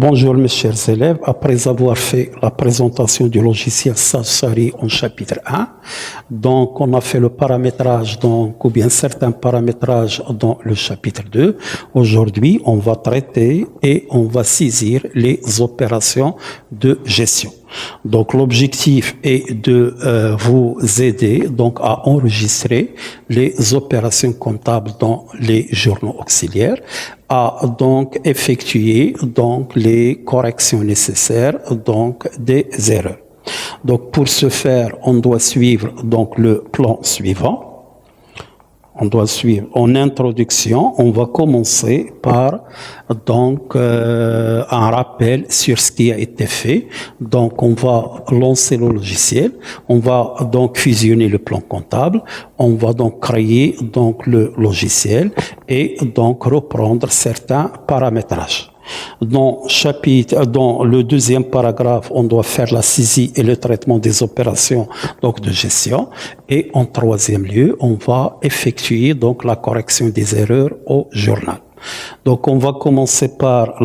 Bonjour mes chers élèves, après avoir fait la présentation du logiciel Safari en chapitre 1, donc on a fait le paramétrage ou bien certains paramétrages dans le chapitre 2. Aujourd'hui, on va traiter et on va saisir les opérations de gestion. Donc l'objectif est de vous aider donc à enregistrer les opérations comptables dans les journaux auxiliaires, à donc effectuer donc les corrections nécessaires donc des erreurs. Donc pour ce faire, on doit suivre donc le plan suivant. On doit suivre en introduction, on va commencer par donc un rappel sur ce qui a été fait. Donc on va lancer le logiciel, on va donc fusionner le plan comptable, on va donc créer donc le logiciel et donc reprendre certains paramétrages. Dans le deuxième paragraphe, on doit faire la saisie et le traitement des opérations donc de gestion. Et en troisième lieu, on va effectuer donc la correction des erreurs au journal. Donc, on va commencer par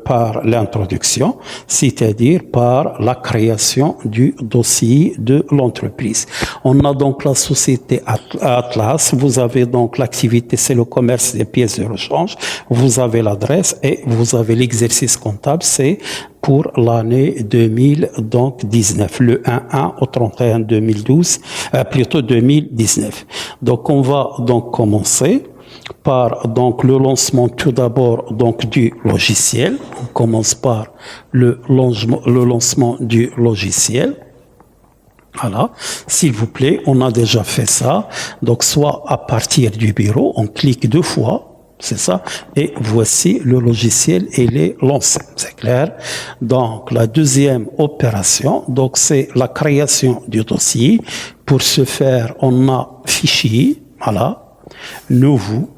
par l'introduction, c'est-à-dire par la création du dossier de l'entreprise. On a donc la société Atlas, vous avez donc l'activité, c'est le commerce des pièces de rechange, vous avez l'adresse et vous avez l'exercice comptable, c'est pour l'année 2019, le 1-1 au 31 2012, plutôt 2019. Donc, on va donc commencer par donc le lancement tout d'abord donc du logiciel. On commence par le lancement du logiciel. Voilà, s'il vous plaît, on a déjà fait ça. Donc soit à partir du bureau, on clique 2 fois, c'est ça, et voici le logiciel, il est lancé, c'est clair. Donc la deuxième opération, donc c'est la création du dossier. Pour ce faire, on a fichier, voilà, nouveau.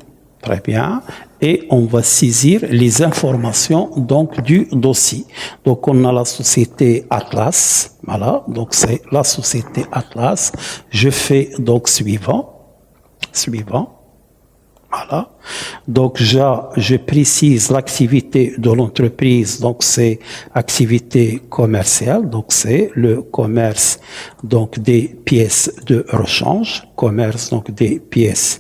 Très bien. Et on va saisir les informations donc du dossier. Donc on a la société Atlas. Voilà. Donc c'est la société Atlas. Je fais donc suivant. Voilà. Donc je précise l'activité de l'entreprise. Donc c'est activité commerciale. Donc c'est le commerce donc des pièces de rechange. Commerce donc des pièces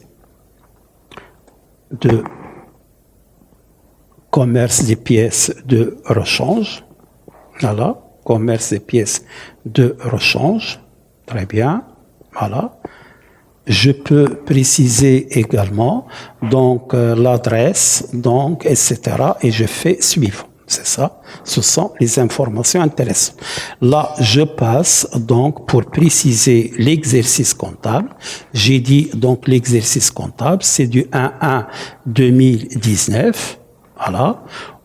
de commerce des pièces de rechange. Voilà, commerce des pièces de rechange. Très bien. Voilà. Je peux préciser également donc l'adresse, donc etc. Et je fais suivant. C'est ça. Ce sont les informations intéressantes. Là, je passe donc pour préciser l'exercice comptable. J'ai dit donc l'exercice comptable, c'est du 1-1 2019, voilà,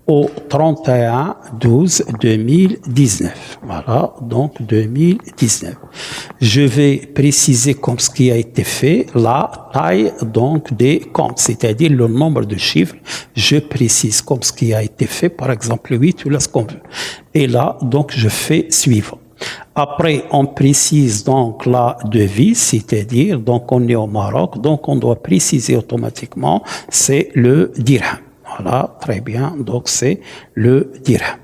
au 31-12-2019. Voilà, donc 2019. Je vais préciser comme ce qui a été fait, la taille donc des comptes, c'est-à-dire le nombre de chiffres. Je précise comme ce qui a été fait, par exemple 8 ou là ce qu'on veut. Et là, donc je fais suivant. Après, on précise donc la devise, c'est-à-dire donc on est au Maroc, donc on doit préciser automatiquement, c'est le dirham. Voilà, très bien. Donc, c'est le dirham.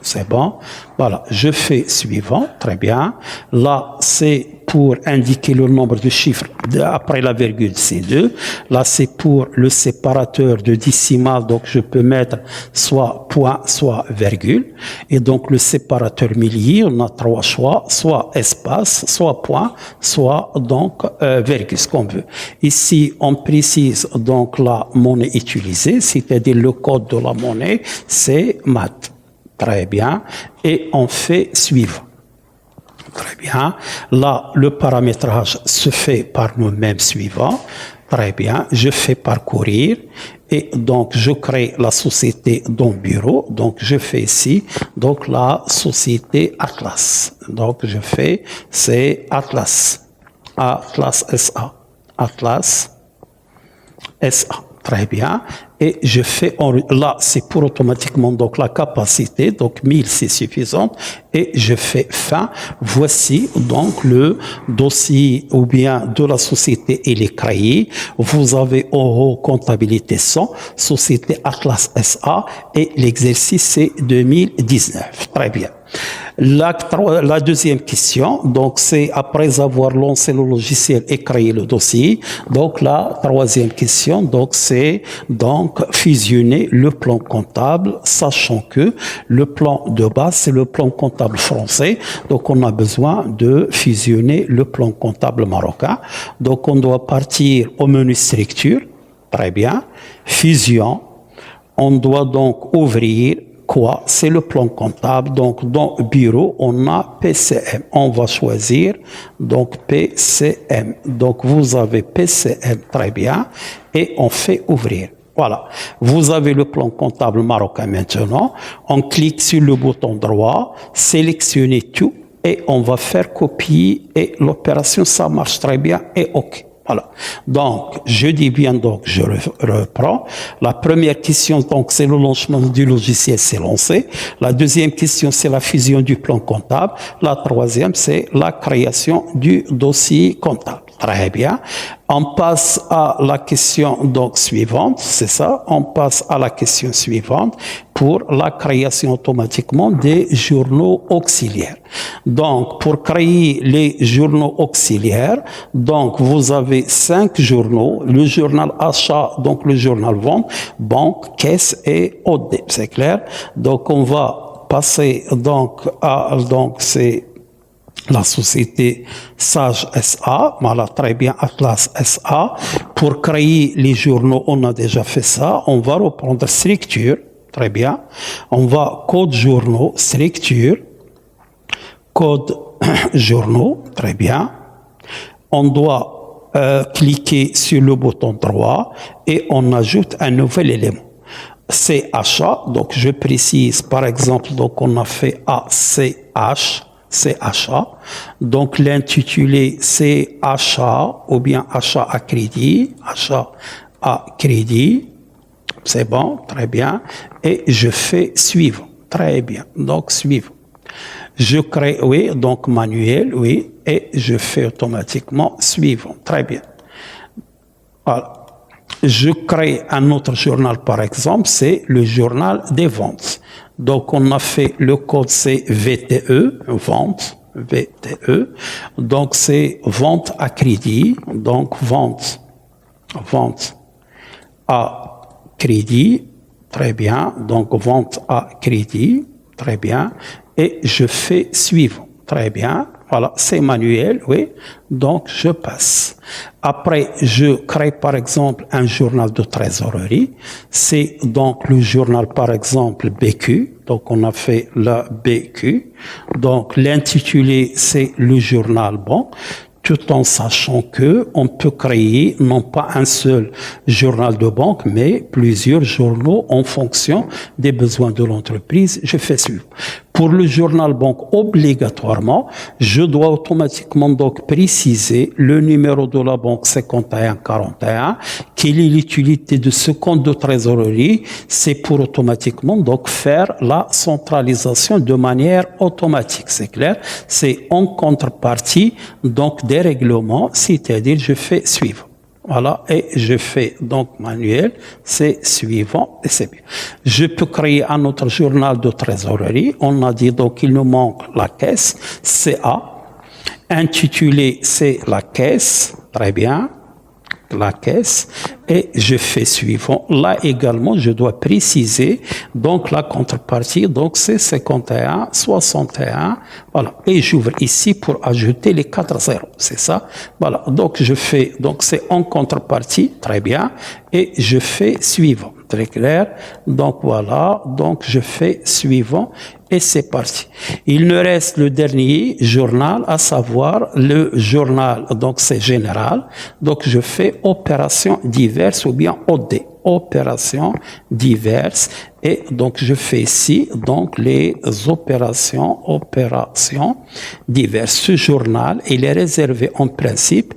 C'est bon. Voilà, je fais suivant. Très bien. Là, c'est pour indiquer le nombre de chiffres après la virgule, c'est 2. Là, c'est pour le séparateur de décimale. Donc, je peux mettre soit point, soit virgule. Et donc, le séparateur millier, on a 3 choix, soit espace, soit point, soit donc virgule, ce qu'on veut. Ici, on précise donc la monnaie utilisée, c'est-à-dire le code de la monnaie, c'est MAT. Très bien. Et on fait suivant. Très bien. Là, le paramétrage se fait par nous-mêmes suivant. Très bien. Je fais parcourir. Et donc, je crée la société dans bureau. Donc, je fais ici, donc, la société Atlas. Donc, je fais, c'est Atlas. Atlas SA. Atlas SA. Très bien. Et je fais, là, c'est pour automatiquement, donc, la capacité. Donc, 1000, c'est suffisant. Et je fais fin. Voici, donc, le dossier, ou bien, de la société, il est créé. Vous avez en haut, comptabilité 100, société Atlas SA, et l'exercice, c'est 2019. Très bien. La deuxième question, donc c'est après avoir lancé le logiciel et créé le dossier. Donc la troisième question, donc c'est donc fusionner le plan comptable, sachant que le plan de base c'est le plan comptable français. Donc on a besoin de fusionner le plan comptable marocain. Donc on doit partir au menu structure, très bien, fusion. On doit donc ouvrir quoi? C'est le plan comptable. Donc, dans bureau, on a PCM. On va choisir, donc, PCM. Donc, vous avez PCM, très bien. Et on fait ouvrir. Voilà. Vous avez le plan comptable marocain maintenant. On clique sur le bouton droit, sélectionnez tout et on va faire copier et l'opération, ça marche très bien et OK. Voilà. Donc, je dis bien, donc, je reprends. La première question, donc, c'est le lancement du logiciel, c'est lancé. La deuxième question, c'est la fusion du plan comptable. La troisième, c'est la création du dossier comptable. Très bien. On passe à la question donc suivante, c'est ça. On passe à la question suivante pour la création automatiquement des journaux auxiliaires. Donc, pour créer les journaux auxiliaires, donc vous avez 5 journaux, le journal achat, donc le journal vente, banque, caisse et OD, c'est clair. Donc, on va passer donc à c'est la société Sage SA, voilà, très bien, Atlas SA. Pour créer les journaux, on a déjà fait ça. On va reprendre structure, très bien. On va code journaux, structure, code journaux, très bien. On doit cliquer sur le bouton droit et on ajoute un nouvel élément. C'est achat, donc je précise, par exemple, donc on a fait ACH, c'est achat. Donc l'intitulé c'est achat ou bien achat à crédit, achat à crédit. C'est bon, très bien. Et je fais suivant. Très bien. Donc suivant. Je crée, oui, donc manuel, oui, et je fais automatiquement suivant. Très bien. Voilà. Je crée un autre journal, par exemple, c'est le journal des ventes. Donc, on a fait le code, c'est VTE, vente, VTE. Donc, c'est vente à crédit. Donc, vente à crédit. Très bien. Donc, vente à crédit. Très bien. Et je fais suivant. Très bien. Voilà, c'est manuel, oui. Donc, je passe. Après, je crée, par exemple, un journal de trésorerie. C'est donc le journal, par exemple, BQ. Donc, on a fait le BQ. Donc, l'intitulé, c'est le journal bon, tout en sachant que on peut créer non pas un seul journal de banque, mais plusieurs journaux en fonction des besoins de l'entreprise. Je fais suivre. Pour le journal banque, obligatoirement, je dois automatiquement donc préciser le numéro de la banque 5141. Quelle est l'utilité de ce compte de trésorerie? C'est pour automatiquement donc faire la centralisation de manière automatique. C'est clair? C'est en contrepartie donc des règlements, c'est-à-dire je fais suivre. Voilà, et je fais donc manuel, c'est suivant, et c'est bien. Je peux créer un autre journal de trésorerie. On a dit donc il nous manque la caisse, CA. Intitulé, c'est la caisse, très bien, la caisse, et je fais suivant. Là également, je dois préciser donc la contrepartie, donc c'est 51, 61, voilà. Et j'ouvre ici pour ajouter les 4 zéros, c'est ça. Voilà, donc je fais, donc c'est en contrepartie, très bien, et je fais suivant. Très clair. Donc voilà, donc je fais suivant et c'est parti. Il nous reste le dernier journal, à savoir le journal, donc c'est général. Donc je fais opérations diverses ou bien OD, opérations diverses. Et donc je fais ici donc les opérations diverses. Ce journal, il est réservé en principe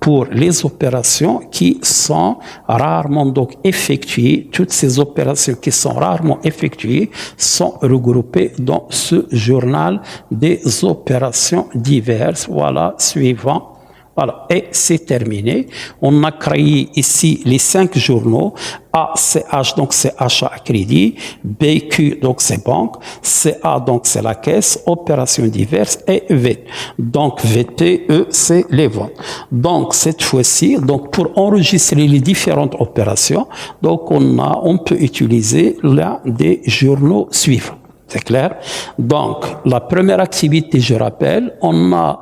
pour les opérations qui sont rarement donc effectuées. Toutes ces opérations qui sont rarement effectuées sont regroupées dans ce journal des opérations diverses. Voilà, suivant. Voilà, et c'est terminé. On a créé ici les 5 journaux. A, CH, donc c'est achat à crédit. BQ, donc c'est banque. CA, donc c'est la caisse. Opérations diverses. Et V. Donc VTE, c'est les ventes. Donc cette fois-ci, donc pour enregistrer les différentes opérations, donc on peut utiliser l'un des journaux suivants. C'est clair? Donc, la première activité, je rappelle, on a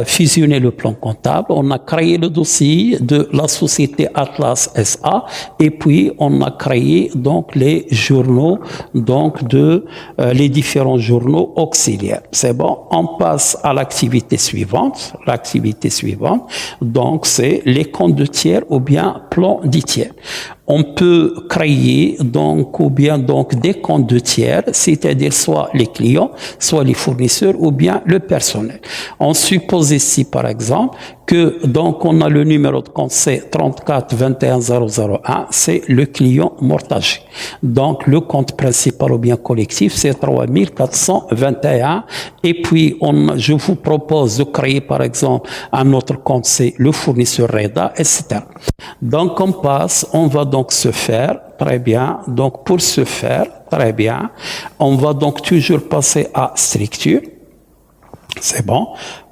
fusionné le plan comptable, on a créé le dossier de la société Atlas SA et puis on a créé donc les journaux donc de les différents journaux auxiliaires. C'est bon, on passe à l'activité suivante. L'activité suivante, donc c'est les comptes de tiers ou bien plan du tiers. On peut créer donc ou bien donc des comptes de tiers, c'est-à-dire soit les clients, soit les fournisseurs ou bien le personnel. On suppose ici par exemple que donc on a le numéro de compte c'est 34 21 001, c'est le client mortagé. Donc le compte principal ou bien collectif c'est 3421 et puis je vous propose de créer par exemple un autre compte c'est le fournisseur REDA, etc. Donc on va donc se faire, très bien, donc pour ce faire, très bien, on va donc toujours passer à structure, c'est bon,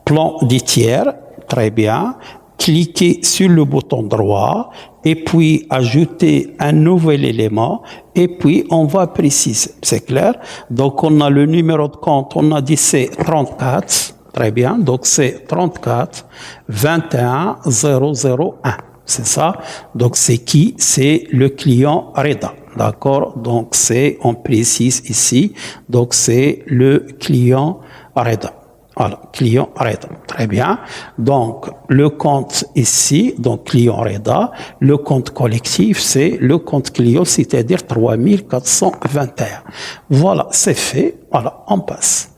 plan du tiers, très bien, cliquez sur le bouton droit et puis ajouter un nouvel élément et puis on va préciser, c'est clair? Donc on a le numéro de compte, on a dit c'est 34, très bien, donc c'est 34 21 001. C'est ça. Donc, c'est qui? C'est le client REDA. D'accord? Donc, on précise ici. Donc, c'est le client REDA. Voilà, client REDA. Très bien. Donc, le compte ici, donc client REDA. Le compte collectif, c'est le compte client, c'est-à-dire 3421. Voilà, c'est fait. Voilà, on passe.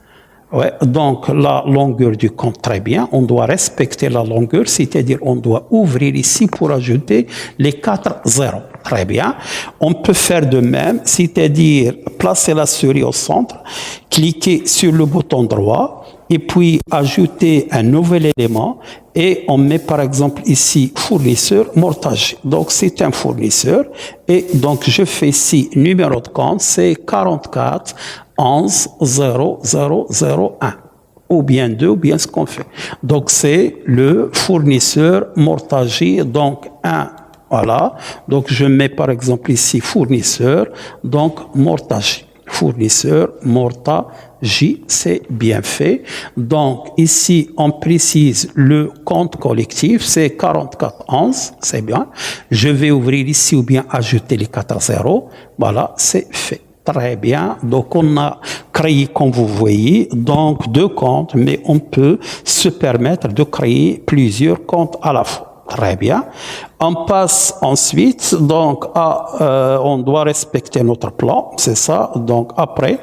Ouais, donc la longueur du compte, très bien. On doit respecter la longueur, c'est-à-dire on doit ouvrir ici pour ajouter les 4 zéros. Très bien. On peut faire de même, c'est-à-dire placer la souris au centre, cliquer sur le bouton droit et puis ajouter un nouvel élément et on met par exemple ici fournisseur mortagé. Donc c'est un fournisseur et donc je fais ici numéro de compte, c'est 44 11 0001 ou bien 2 ou bien ce qu'on fait. Donc c'est le fournisseur mortagé, donc 1. Voilà, donc je mets par exemple ici fournisseur, donc mortagé. Fournisseur mortagé, c'est bien fait. Donc ici on précise le compte collectif, c'est 4411, c'est bien. Je vais ouvrir ici ou bien ajouter les 4 zéros. Voilà, c'est fait. Très bien. Donc, on a créé, comme vous voyez, donc 2 comptes, mais on peut se permettre de créer plusieurs comptes à la fois. Très bien. On passe ensuite, donc, on doit respecter notre plan, c'est ça. Donc, après,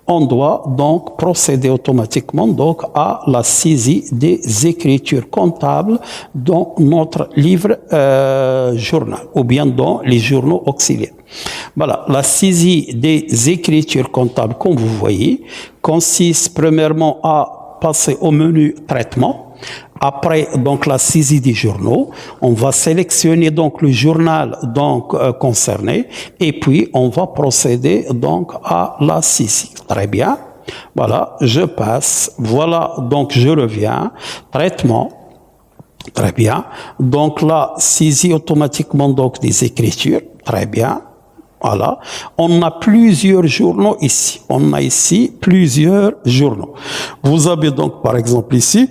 on doit donc procéder automatiquement donc à la saisie des écritures comptables dans notre livre journal ou bien dans les journaux auxiliaires. Voilà, la saisie des écritures comptables, comme vous voyez, consiste premièrement à passer au menu traitement. Après donc la saisie des journaux, on va sélectionner donc le journal donc concerné et puis on va procéder donc à la saisie. Très bien. Voilà, je passe. Voilà, donc je reviens. Traitement. Très bien. Donc la saisie automatiquement donc des écritures. Très bien. Voilà. On a plusieurs journaux ici. On a ici plusieurs journaux. Vous avez donc par exemple ici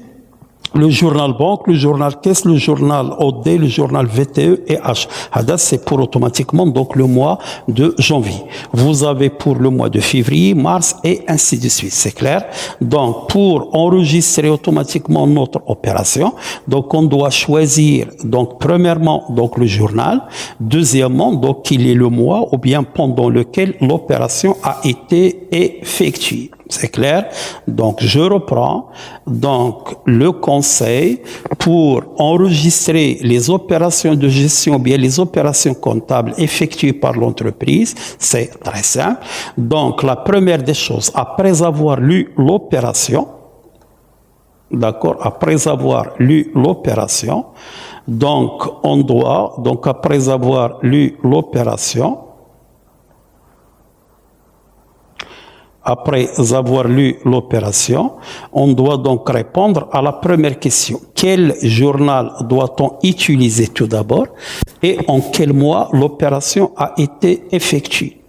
le journal banque, le journal caisse, le journal OD, le journal VTE et H. Hada, c'est pour automatiquement donc le mois de janvier. Vous avez pour le mois de février, mars et ainsi de suite. C'est clair? Donc, pour enregistrer automatiquement notre opération, donc on doit choisir donc premièrement donc le journal, deuxièmement donc il est le mois ou bien pendant lequel l'opération a été effectuée. C'est clair? Donc, je reprends. Donc, le conseil pour enregistrer les opérations de gestion ou bien les opérations comptables effectuées par l'entreprise, c'est très simple. Donc, la première des choses, après avoir lu l'opération, d'accord, après avoir lu l'opération, donc, on doit, donc après avoir lu l'opération, on doit donc répondre à la première question. Quel journal doit-on utiliser tout d'abord et en quel mois l'opération a été effectuée?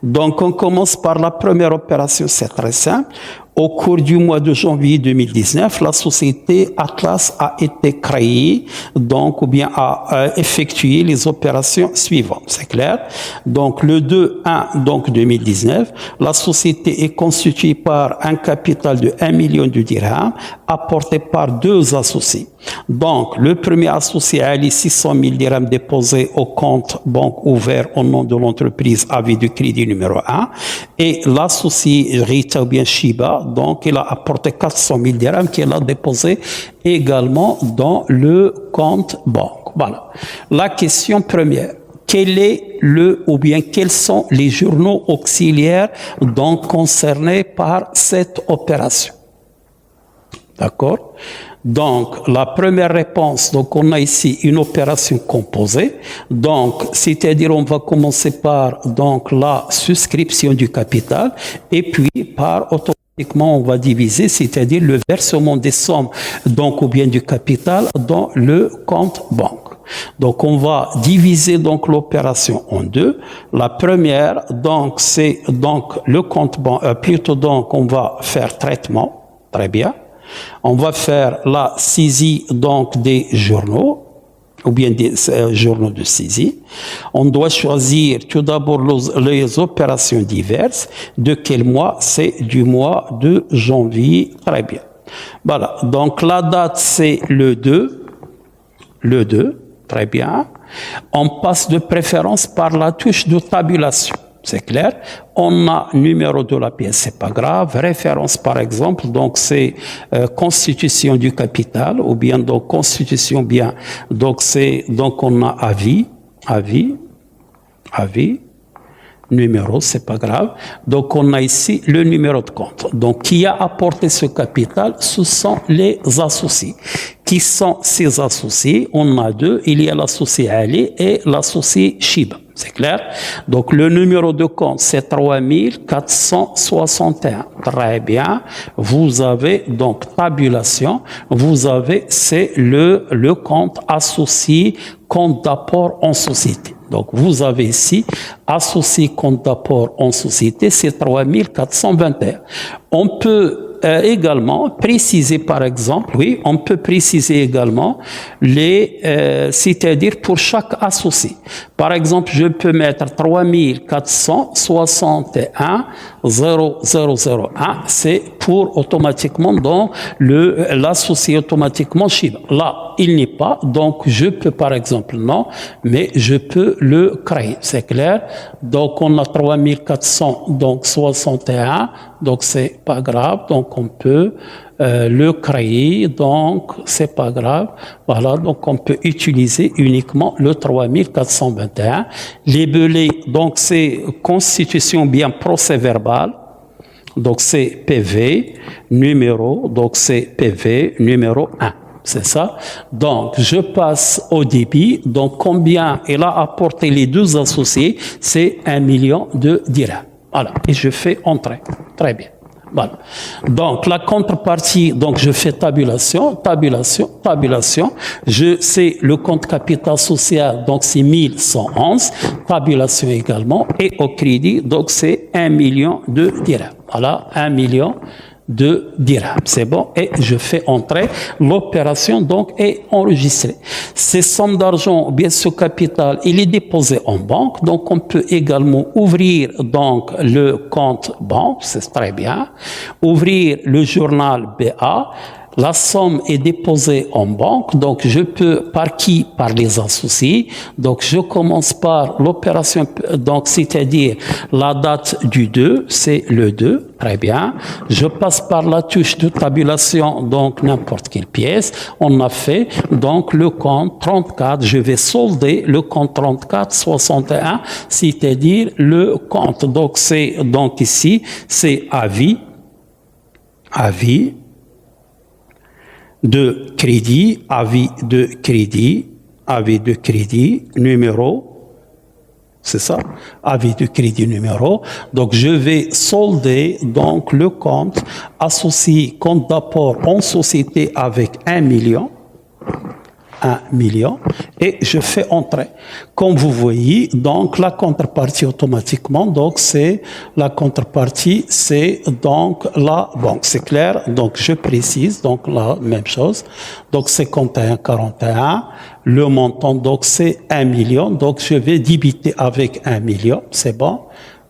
Donc, on commence par la première opération, c'est très simple. Au cours du mois de janvier 2019, la société Atlas a été créée, donc, ou bien a effectué les opérations suivantes. C'est clair? Donc, le 2-1, donc, 2019, la société est constituée par un capital de 1 million de dirhams apporté par 2 associés. Donc, le premier associé a les 600 000 dirhams déposés au compte banque ouvert au nom de l'entreprise avis de crédit numéro 1 et l'associé Rita ou bien Shiba, donc il a apporté 400 000 dirhams qu'il a déposé également dans le compte banque. Voilà. La question première. Quel est quels sont les journaux auxiliaires donc concernés par cette opération? D'accord? Donc, la première réponse, donc on a ici une opération composée. Donc, c'est-à-dire on va commencer par donc la souscription du capital et puis par automatiquement on va diviser, c'est-à-dire le versement des sommes donc ou bien du capital dans le compte banque. Donc, on va diviser donc l'opération en deux. La première, donc, c'est donc le compte banque, plutôt donc on va faire traitement. Très bien. On va faire la saisie donc des journaux ou bien des journaux de saisie. On doit choisir tout d'abord les opérations diverses. De quel mois? C'est du mois de janvier. Très bien. Voilà. Donc la date c'est le 2. Le 2. Très bien. On passe de préférence par la touche de tabulation. C'est clair. On a numéro de la pièce, c'est pas grave. Référence, par exemple, donc c'est constitution du capital ou bien donc constitution bien. Donc c'est donc on a avis. Numéro, c'est pas grave. Donc on a ici le numéro de compte. Donc qui a apporté ce capital? Ce sont les associés. Qui sont ces associés? On a 2. Il y a l'associé Ali et l'associé Shiba. C'est clair? Donc, le numéro de compte, c'est 3461. Très bien. Vous avez, donc, tabulation. Vous avez, c'est le compte associé, compte d'apport en société. Donc, vous avez ici, associé compte d'apport en société, c'est 3421. On peut également préciser, par exemple, oui, on peut préciser également c'est-à-dire pour chaque associé. Par exemple, je peux mettre 3461 0001, c'est pour automatiquement donc l'associé automatiquement Shiba. Là, il n'est pas, donc je peux par exemple non, mais je peux le créer, c'est clair. Donc on a 3461, donc c'est pas grave, donc on peut le créer, donc c'est pas grave. Voilà, donc on peut utiliser uniquement le 3421. Libellé, donc c'est constitution bien procès verbal. Donc c'est PV numéro, donc c'est PV numéro 1. C'est ça. Donc, je passe au débit. Donc, combien il a apporté les 2 associés? C'est 1 million de dirhams. Voilà. Et je fais entrer. Très bien. Voilà. Donc, la contrepartie, donc je fais tabulation. Je sais le compte capital social, donc c'est 1111. Tabulation également. Et au crédit, donc c'est 1 million de dirhams. Voilà, 1 million de dirhams. C'est bon. Et je fais entrer. L'opération, donc, est enregistrée. Ces sommes d'argent, bien ce capital, il est déposé en banque. Donc, on peut également ouvrir, donc, le compte banque. C'est très bien. Ouvrir le journal BA. la somme est déposée en banque, donc je peux, par qui? Par les associés. Donc je commence par l'opération, donc c'est-à-dire la date du 2, c'est le 2, très bien. Je passe par la touche de tabulation, donc n'importe quelle pièce. On a fait donc le compte 34, je vais solder le compte 34,61, c'est-à-dire le compte. Donc c'est donc ici, c'est avis de crédit, avis de crédit, numéro, c'est ça, avis de crédit numéro. Donc je vais solder donc le compte associé, compte d'apport en société avec 1 million, et je fais entrer. Comme vous voyez, donc la contrepartie automatiquement, donc c'est la contrepartie, c'est donc la banque. C'est clair? Donc je précise, donc la même chose. Donc 51,41, le montant donc c'est 1 million. Donc je vais débiter avec 1 million, c'est bon.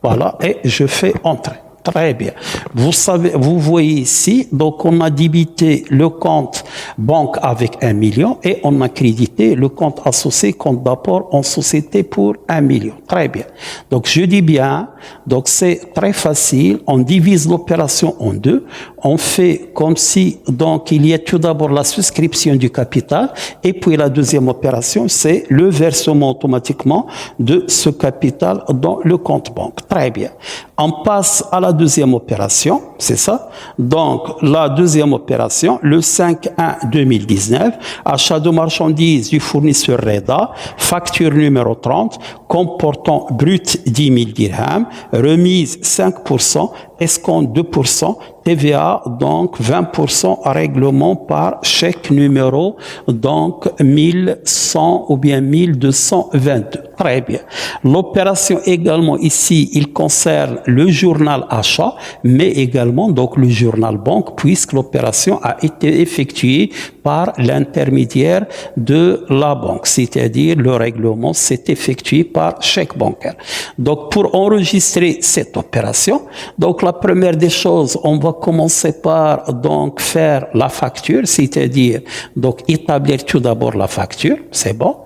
Voilà, et je fais entrer. Très bien. Vous savez, vous voyez ici, donc on a débité le compte banque avec 1 million et on a crédité le compte associé, compte d'apport en société pour 1 million. Très bien. Donc je dis bien, donc c'est très facile, on divise l'opération en deux, on fait comme si, donc il y a tout d'abord la souscription du capital et puis la deuxième opération, c'est le versement automatiquement de ce capital dans le compte banque. Très bien. On passe à la deuxième opération, c'est ça. Donc, la deuxième opération, le 5/1/2019, achat de marchandises du fournisseur REDA, facture numéro 30, comportant brut 10 000 dirhams, remise 5%, escompte 2%, TVA, donc 20% à règlement par chèque numéro, donc 1100 ou bien 1222. Très bien. L'opération également ici, il concerne le journal achat, mais également donc le journal banque, puisque l'opération a été effectuée par l'intermédiaire de la banque, c'est-à-dire le règlement s'est effectué par chèque bancaire. Donc pour enregistrer cette opération, donc la première des choses, on va commencer par donc faire la facture, c'est-à-dire donc établir tout d'abord la facture, c'est bon.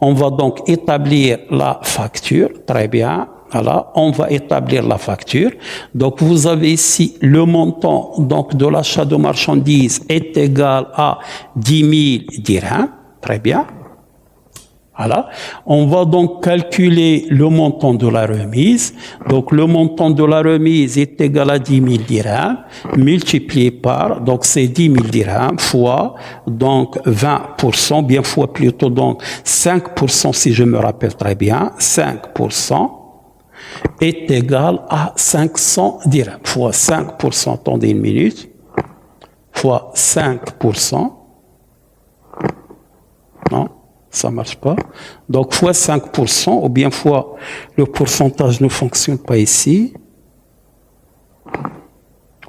On va donc établir la facture, très bien. Voilà, on va établir la facture. Donc, vous avez ici le montant donc de l'achat de marchandises est égal à 10 000 dirhams. Très bien. Voilà. On va donc calculer le montant de la remise. Donc, le montant de la remise est égal à 10 000 dirhams multiplié par, donc c'est 10 000 dirhams fois, donc 20%, bien fois plutôt, donc 5% si je me rappelle très bien, 5% est égal à 500 dirhams fois 5%, attendez une minute, fois 5%, non, ça marche pas. Donc, fois 5%, ou bien fois le pourcentage ne fonctionne pas ici.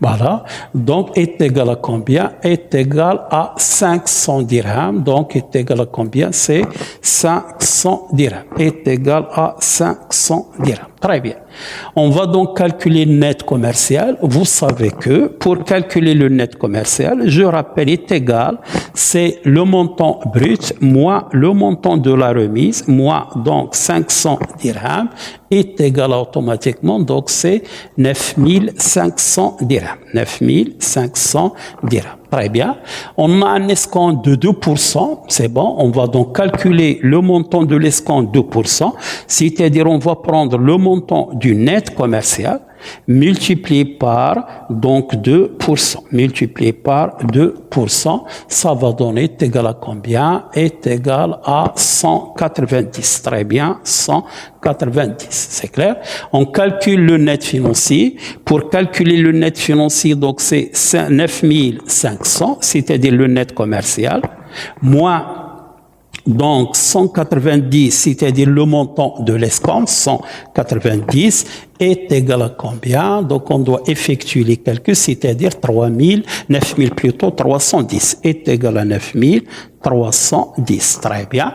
Voilà. Donc, est égal à combien? Est égal à 500 dirhams. Donc, est égal à combien? C'est 500 dirhams. Est égal à 500 dirhams. Très bien. On va donc calculer le net commercial. Vous savez que pour calculer le net commercial, je rappelle, est égal, c'est le montant brut moins le montant de la remise, moins donc 500 dirhams, est égal automatiquement, donc c'est 9500 dirhams. 9500 dirhams. Très bien. On a un escompte de 2%, c'est bon. On va donc calculer le montant de l'escompte 2%, c'est-à-dire on va prendre le montant du net commercial multiplié par donc 2%. Multiplié par 2%, ça va donner est égal à combien? Est égal à 190. Très bien, 190. C'est clair? On calcule le net financier. Pour calculer le net financier, donc c'est 9500, c'est-à-dire le net commercial, moins donc 190, c'est-à-dire le montant de l'escompte, 190, est égal à combien? Donc on doit effectuer les calculs, c'est-à-dire 9000 plutôt 310, est égal à 9310. Très bien.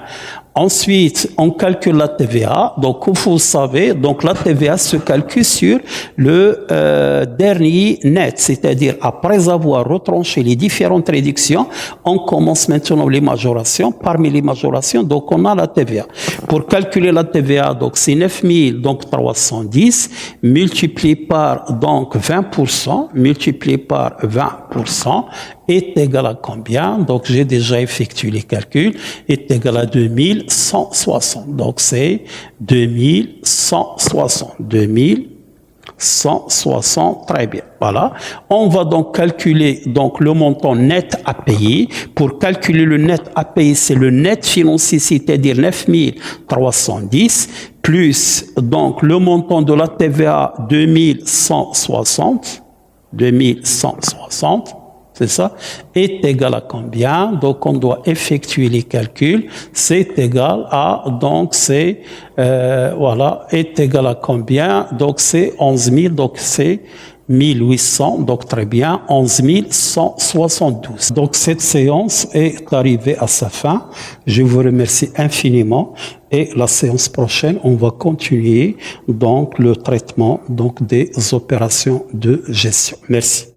Ensuite, on calcule la TVA. Donc, comme vous savez, donc la TVA se calcule sur le dernier net, c'est-à-dire après avoir retranché les différentes réductions, on commence maintenant les majorations. Parmi les majorations, donc on a la TVA. Pour calculer la TVA, donc c'est 9 310 multiplié par donc 20%, multiplié par 20%, est égal à combien? Donc, j'ai déjà effectué les calculs, est égal à 2160. Donc, c'est 2160. 2160, très bien. Voilà. On va donc calculer donc le montant net à payer. Pour calculer le net à payer, c'est le net financier, c'est-à-dire 9 310, plus donc le montant de la TVA 2160. 2160. C'est ça, est égal à combien? Donc, on doit effectuer les calculs. C'est égal à, donc, c'est, voilà, est égal à combien? Donc, c'est 11 000, donc c'est 1800, donc très bien, 11 172. Donc, cette séance est arrivée à sa fin. Je vous remercie infiniment. Et la séance prochaine, on va continuer, donc, le traitement, donc, des opérations de gestion. Merci.